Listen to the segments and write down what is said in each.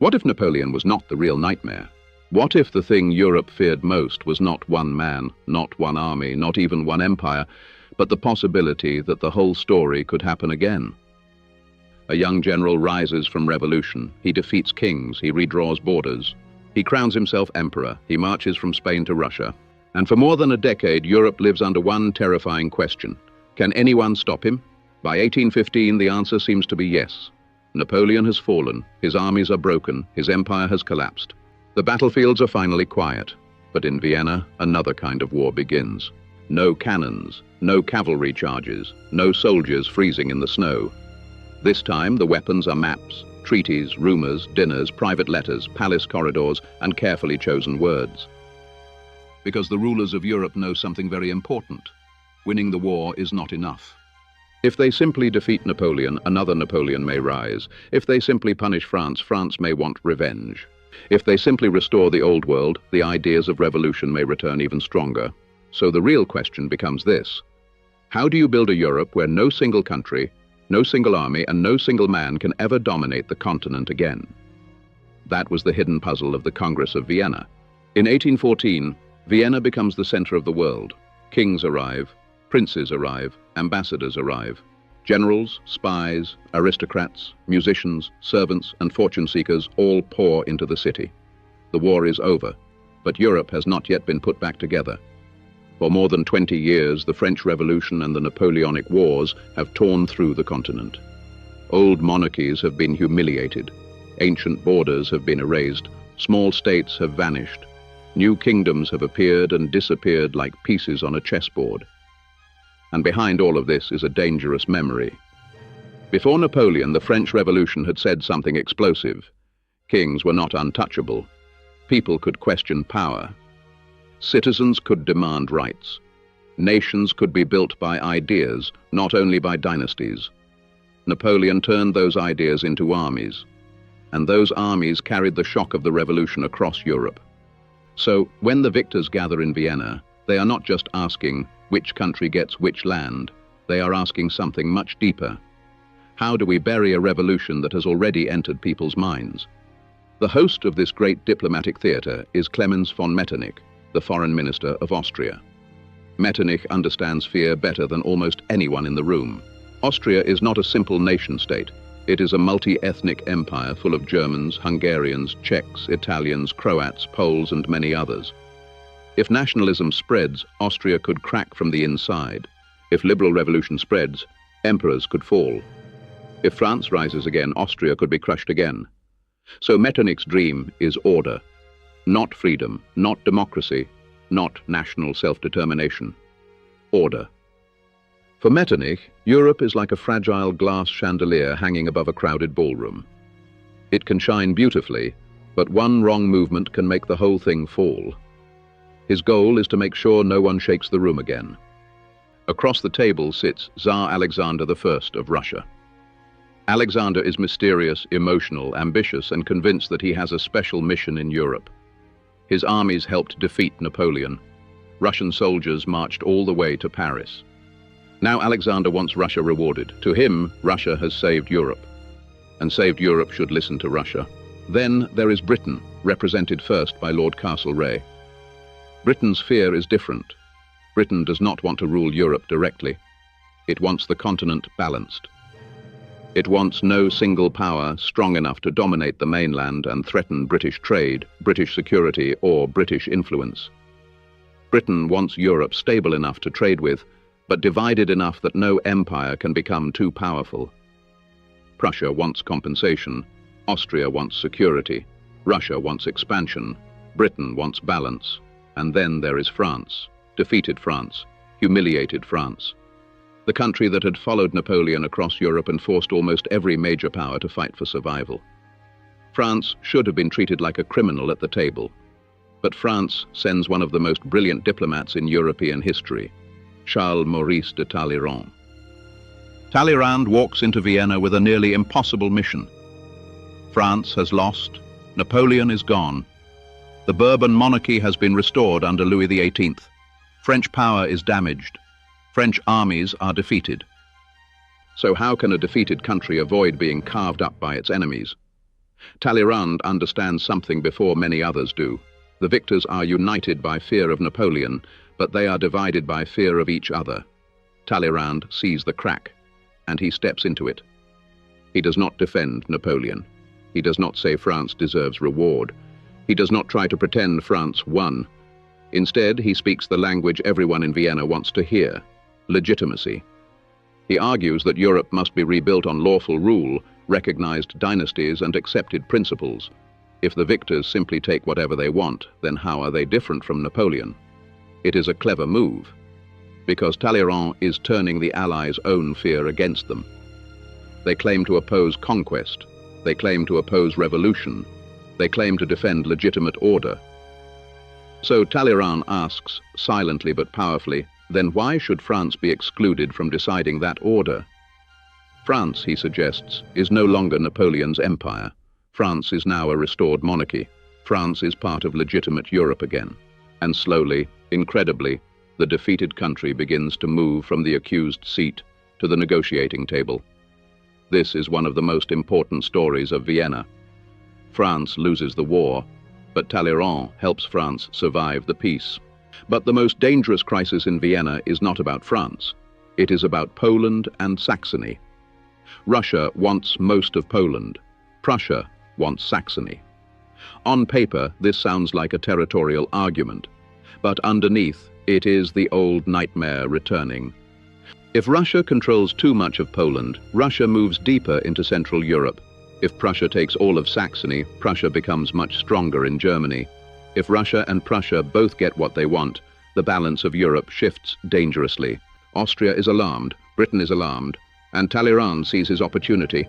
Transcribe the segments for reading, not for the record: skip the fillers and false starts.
What if Napoleon was not the real nightmare? What if the thing Europe feared most was not one man, not one army, not even one empire, but the possibility that the whole story could happen again? A young general rises from revolution. He defeats kings. He redraws borders. He crowns himself emperor. He marches from Spain to Russia. And for more than a decade, Europe lives under one terrifying question. Can anyone stop him? By 1815, the answer seems to be yes. Napoleon has fallen. His armies are broken. His empire has collapsed. The battlefields are finally quiet. But in Vienna, another kind of war begins. No cannons, no cavalry charges, no soldiers freezing in the snow. This time, the weapons are maps, treaties, rumors, dinners, private letters, palace corridors, and carefully chosen words. Because the rulers of Europe know something very important. Winning the war is not enough. If they simply defeat Napoleon, another Napoleon may rise. If they simply punish France, France may want revenge. If they simply restore the old world, the ideas of revolution may return even stronger. So the real question becomes this. How do you build a Europe where no single country, no single army, and no single man can ever dominate the continent again? That was the hidden puzzle of the Congress of Vienna. In 1814, Vienna becomes the center of the world. Kings arrive, princes arrive, ambassadors arrive. Generals, spies, aristocrats, musicians, servants, and fortune seekers all pour into the city. The war is over, but Europe has not yet been put back together. For more than 20 years, the French Revolution and the Napoleonic Wars have torn through the continent. Old monarchies have been humiliated. Ancient borders have been erased. Small states have vanished. New kingdoms have appeared and disappeared like pieces on a chessboard. And behind all of this is a dangerous memory. Before Napoleon, the French Revolution had said something explosive. Kings were not untouchable. People could question power. Citizens could demand rights. Nations could be built by ideas, not only by dynasties. Napoleon turned those ideas into armies, and those armies carried the shock of the revolution across Europe. So, when the victors gather in Vienna, they are not just asking which country gets which land. They are asking something much deeper. How do we bury a revolution that has already entered people's minds? The host of this great diplomatic theater is Clemens von Metternich, the foreign minister of Austria. Metternich understands fear better than almost anyone in the room. Austria is not a simple nation-state. It is a multi-ethnic empire full of Germans, Hungarians, Czechs, Italians, Croats, Poles, and many others. If nationalism spreads, Austria could crack from the inside. If liberal revolution spreads, emperors could fall. If France rises again, Austria could be crushed again. So Metternich's dream is order. Not freedom, not democracy, not national self-determination. Order. For Metternich, Europe is like a fragile glass chandelier hanging above a crowded ballroom. It can shine beautifully, but one wrong movement can make the whole thing fall. His goal is to make sure no one shakes the room again. Across the table sits Tsar Alexander I of Russia. Alexander is mysterious, emotional, ambitious, and convinced that he has a special mission in Europe. His armies helped defeat Napoleon. Russian soldiers marched all the way to Paris. Now Alexander wants Russia rewarded. To him, Russia has saved Europe. And saved Europe should listen to Russia. Then there is Britain, represented first by Lord Castlereagh. Britain's fear is different. Britain does not want to rule Europe directly. It wants the continent balanced. It wants no single power strong enough to dominate the mainland and threaten British trade, British security, or British influence. Britain wants Europe stable enough to trade with, but divided enough that no empire can become too powerful. Prussia wants compensation. Austria wants security. Russia wants expansion. Britain wants balance. And then there is France, defeated France, humiliated France. The country that had followed Napoleon across Europe and forced almost every major power to fight for survival. France should have been treated like a criminal at the table. But France sends one of the most brilliant diplomats in European history, Charles Maurice de Talleyrand. Talleyrand walks into Vienna with a nearly impossible mission. France has lost, Napoleon is gone. The Bourbon monarchy has been restored under Louis XVIII. French power is damaged. French armies are defeated. So how can a defeated country avoid being carved up by its enemies? Talleyrand understands something before many others do. The victors are united by fear of Napoleon, but they are divided by fear of each other. Talleyrand sees the crack, and he steps into it. He does not defend Napoleon. He does not say France deserves reward. He does not try to pretend France won. Instead, he speaks the language everyone in Vienna wants to hear: legitimacy. He argues that Europe must be rebuilt on lawful rule, recognized dynasties, and accepted principles. If the victors simply take whatever they want, then how are they different from Napoleon? It is a clever move, because Talleyrand is turning the Allies' own fear against them. They claim to oppose conquest. They claim to oppose revolution. They claim to defend legitimate order. So Talleyrand asks, silently but powerfully, then why should France be excluded from deciding that order? France, he suggests, is no longer Napoleon's empire. France is now a restored monarchy. France is part of legitimate Europe again. And slowly, incredibly, the defeated country begins to move from the accused seat to the negotiating table. This is one of the most important stories of Vienna. France loses the war, but Talleyrand helps France survive the peace. But the most dangerous crisis in Vienna is not about France. It is about Poland and Saxony. Russia wants most of Poland. Prussia wants Saxony. On paper, this sounds like a territorial argument, but underneath, it is the old nightmare returning. If Russia controls too much of Poland, Russia moves deeper into Central Europe. If Prussia takes all of Saxony, Prussia becomes much stronger in Germany. If Russia and Prussia both get what they want, the balance of Europe shifts dangerously. Austria is alarmed, Britain is alarmed, and Talleyrand sees his opportunity.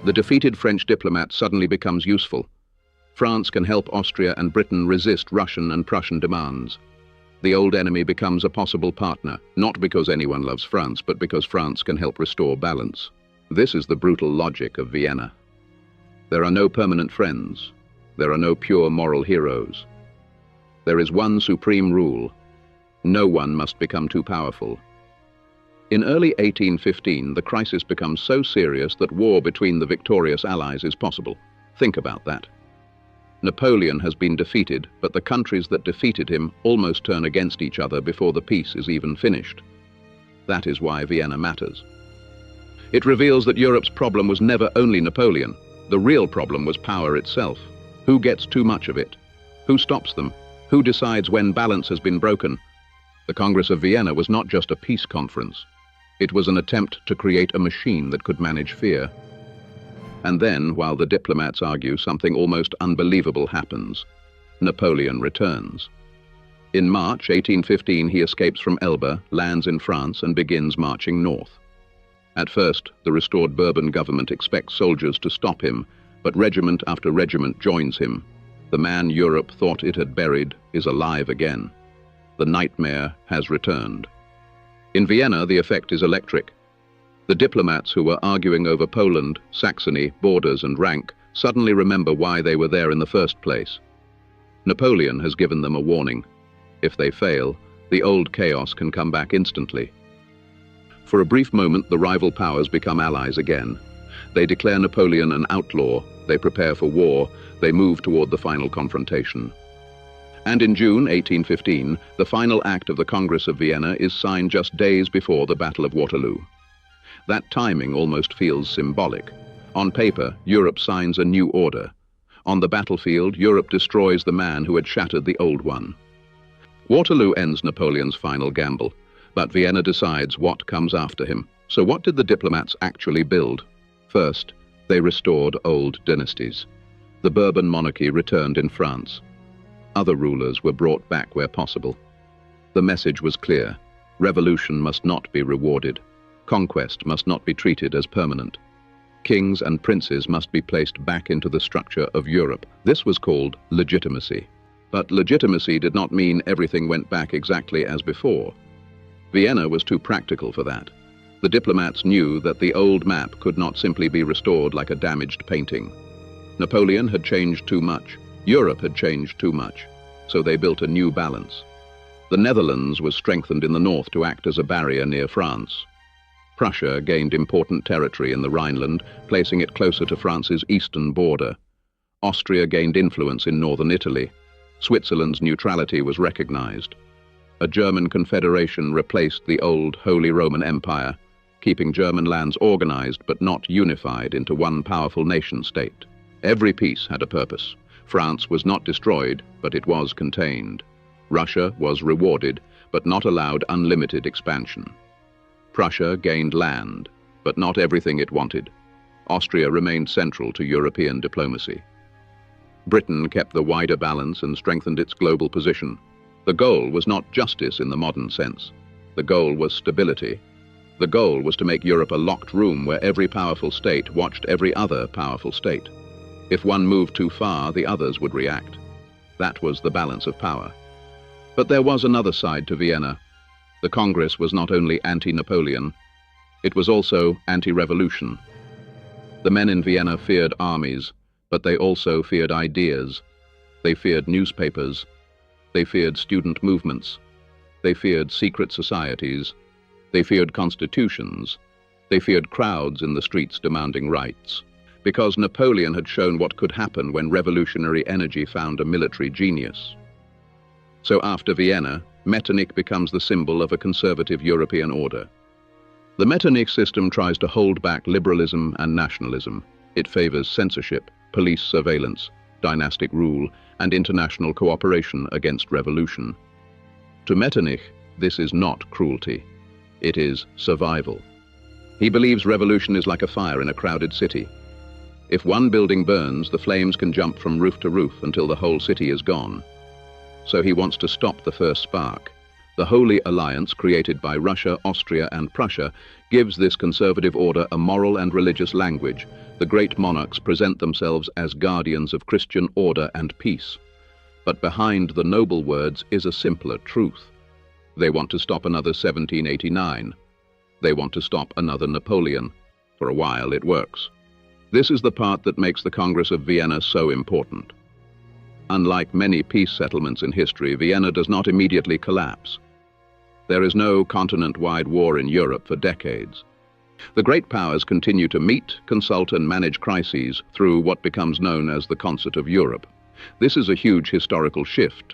The defeated French diplomat suddenly becomes useful. France can help Austria and Britain resist Russian and Prussian demands. The old enemy becomes a possible partner, not because anyone loves France, but because France can help restore balance. This is the brutal logic of Vienna. There are no permanent friends. There are no pure moral heroes. There is one supreme rule: no one must become too powerful. In early 1815, the crisis becomes so serious that war between the victorious Allies is possible. Think about that. Napoleon has been defeated, but the countries that defeated him almost turn against each other before the peace is even finished. That is why Vienna matters. It reveals that Europe's problem was never only Napoleon. The real problem was power itself. Who gets too much of it? Who stops them? Who decides when balance has been broken? The Congress of Vienna was not just a peace conference. It was an attempt to create a machine that could manage fear. And then, while the diplomats argue, something almost unbelievable happens. Napoleon returns. In March 1815, he escapes from Elba, lands in France, and begins marching north. At first, the restored Bourbon government expects soldiers to stop him, but regiment after regiment joins him. The man Europe thought it had buried is alive again. The nightmare has returned. In Vienna, the effect is electric. The diplomats who were arguing over Poland, Saxony, borders, and rank suddenly remember why they were there in the first place. Napoleon has given them a warning. If they fail, the old chaos can come back instantly. For a brief moment, the rival powers become allies again. They declare Napoleon an outlaw, they prepare for war, they move toward the final confrontation. And in June 1815, the final act of the Congress of Vienna is signed just days before the Battle of Waterloo. That timing almost feels symbolic. On paper, Europe signs a new order. On the battlefield, Europe destroys the man who had shattered the old one. Waterloo ends Napoleon's final gamble, but Vienna decides what comes after him. So what did the diplomats actually build? First, they restored old dynasties. The Bourbon monarchy returned in France. Other rulers were brought back where possible. The message was clear: revolution must not be rewarded. Conquest must not be treated as permanent. Kings and princes must be placed back into the structure of Europe. This was called legitimacy. But legitimacy did not mean everything went back exactly as before. Vienna was too practical for that. The diplomats knew that the old map could not simply be restored like a damaged painting. Napoleon had changed too much. Europe had changed too much. So they built a new balance. The Netherlands was strengthened in the north to act as a barrier near France. Prussia gained important territory in the Rhineland, placing it closer to France's eastern border. Austria gained influence in northern Italy. Switzerland's neutrality was recognized. A German confederation replaced the old Holy Roman Empire, keeping German lands organized but not unified into one powerful nation-state. Every peace had a purpose. France was not destroyed, but it was contained. Russia was rewarded, but not allowed unlimited expansion. Prussia gained land, but not everything it wanted. Austria remained central to European diplomacy. Britain kept the wider balance and strengthened its global position. The goal was not justice in the modern sense. The goal was stability. The goal was to make Europe a locked room where every powerful state watched every other powerful state. If one moved too far, the others would react. That was the balance of power. But there was another side to Vienna. The Congress was not only anti-Napoleon, it was also anti-revolution. The men in Vienna feared armies, but they also feared ideas. They feared newspapers. They feared student movements. They feared secret societies. They feared constitutions. They feared crowds in the streets demanding rights. Because Napoleon had shown what could happen when revolutionary energy found a military genius. So after Vienna, Metternich becomes the symbol of a conservative European order. The Metternich system tries to hold back liberalism and nationalism. It favors censorship, police surveillance, dynastic rule, and international cooperation against revolution. To Metternich, this is not cruelty. It is survival. He believes revolution is like a fire in a crowded city. If one building burns, the flames can jump from roof to roof until the whole city is gone. So he wants to stop the first spark. The Holy Alliance, created by Russia, Austria, and Prussia, gives this conservative order a moral and religious language. The great monarchs present themselves as guardians of Christian order and peace. But behind the noble words is a simpler truth. They want to stop another 1789. They want to stop another Napoleon. For a while it works. This is the part that makes the Congress of Vienna so important. Unlike many peace settlements in history, Vienna does not immediately collapse. There is no continent-wide war in Europe for decades. The great powers continue to meet, consult, and manage crises through what becomes known as the Concert of Europe. This is a huge historical shift.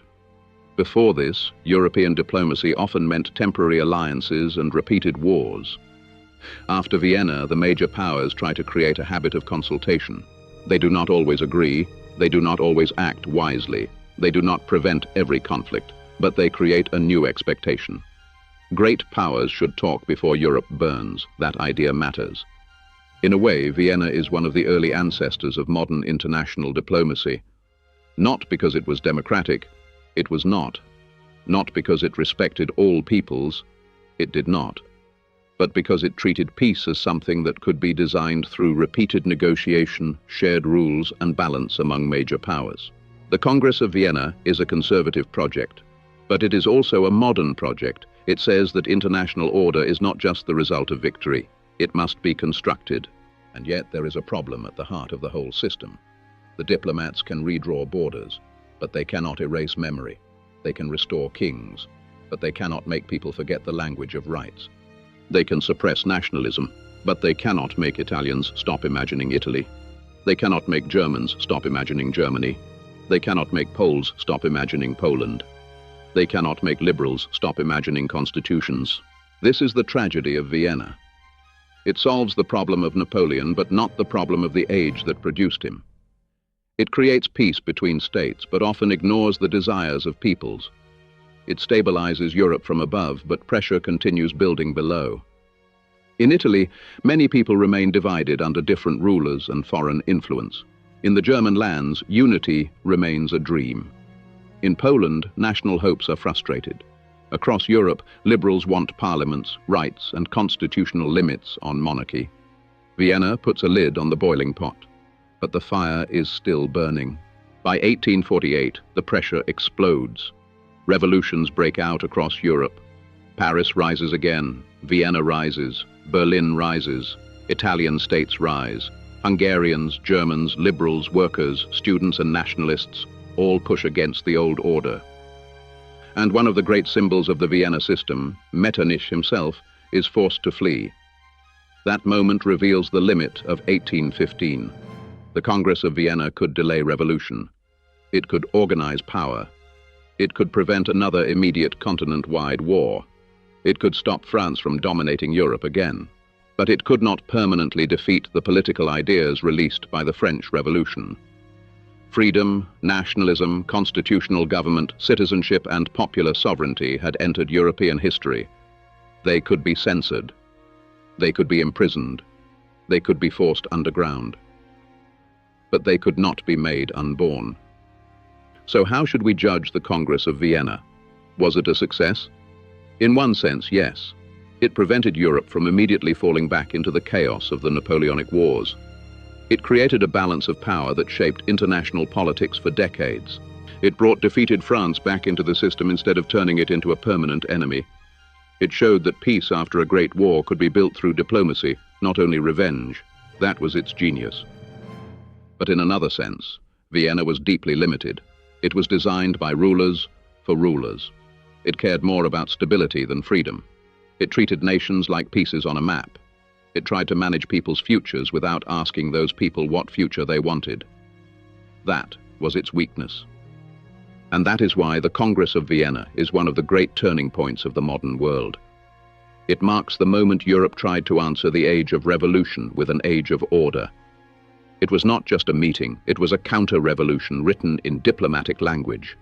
Before this, European diplomacy often meant temporary alliances and repeated wars. After Vienna, the major powers try to create a habit of consultation. They do not always agree. They do not always act wisely. They do not prevent every conflict, but they create a new expectation. Great powers should talk before Europe burns. That idea matters. In a way, Vienna is one of the early ancestors of modern international diplomacy. Not because it was democratic, it was not. Not because it respected all peoples, it did not. But because it treated peace as something that could be designed through repeated negotiation, shared rules, and balance among major powers. The Congress of Vienna is a conservative project, but it is also a modern project. It says that international order is not just the result of victory. It must be constructed. And yet there is a problem at the heart of the whole system. The diplomats can redraw borders, but they cannot erase memory. They can restore kings, but they cannot make people forget the language of rights. They can suppress nationalism, but they cannot make Italians stop imagining Italy. They cannot make Germans stop imagining Germany. They cannot make Poles stop imagining Poland. They cannot make liberals stop imagining constitutions. This is the tragedy of Vienna. It solves the problem of Napoleon, but not the problem of the age that produced him. It creates peace between states, but often ignores the desires of peoples. It stabilizes Europe from above, but pressure continues building below. In Italy, many people remain divided under different rulers and foreign influence. In the German lands, unity remains a dream. In Poland, national hopes are frustrated. Across Europe, liberals want parliaments, rights, and constitutional limits on monarchy. Vienna puts a lid on the boiling pot, but the fire is still burning. By 1848, the pressure explodes. Revolutions break out across Europe. Paris rises again, Vienna rises, Berlin rises, Italian states rise. Hungarians, Germans, liberals, workers, students, and nationalists all push against the old order. And one of the great symbols of the Vienna system, Metternich himself, is forced to flee. That moment reveals the limit of 1815. The Congress of Vienna could delay revolution. It could organize power. It could prevent another immediate continent-wide war. It could stop France from dominating Europe again. But it could not permanently defeat the political ideas released by the French Revolution. Freedom, nationalism, constitutional government, citizenship, and popular sovereignty had entered European history. They could be censored. They could be imprisoned. They could be forced underground. But they could not be made unborn. So how should we judge the Congress of Vienna? Was it a success? In one sense, yes. It prevented Europe from immediately falling back into the chaos of the Napoleonic Wars. It created a balance of power that shaped international politics for decades. It brought defeated France back into the system instead of turning it into a permanent enemy. It showed that peace after a great war could be built through diplomacy, not only revenge. That was its genius. But in another sense, Vienna was deeply limited. It was designed by rulers for rulers. It cared more about stability than freedom. It treated nations like pieces on a map. It tried to manage people's futures without asking those people what future they wanted. That was its weakness. And that is why the Congress of Vienna is one of the great turning points of the modern world. It marks the moment Europe tried to answer the age of revolution with an age of order. It was not just a meeting, it was a counter-revolution written in diplomatic language.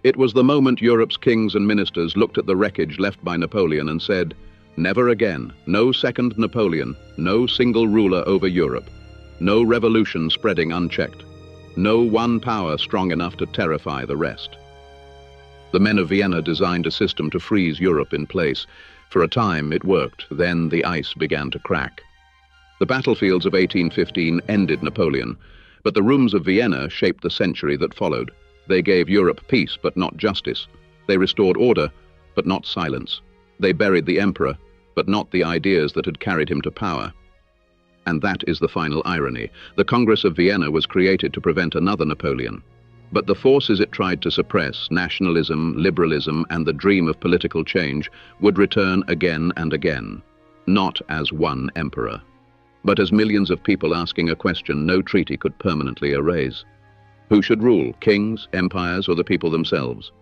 It was the moment Europe's kings and ministers looked at the wreckage left by Napoleon and said, "Never again, no second Napoleon, no single ruler over Europe, no revolution spreading unchecked, no one power strong enough to terrify the rest." The men of Vienna designed a system to freeze Europe in place. For a time it worked, then the ice began to crack. The battlefields of 1815 ended Napoleon, but the rooms of Vienna shaped the century that followed. They gave Europe peace, but not justice. They restored order, but not silence. They buried the emperor, but not the ideas that had carried him to power. And that is the final irony. The Congress of Vienna was created to prevent another Napoleon. But the forces it tried to suppress, nationalism, liberalism, and the dream of political change, would return again and again, not as one emperor, but as millions of people asking a question no treaty could permanently erase. Who should rule, kings, empires, or the people themselves?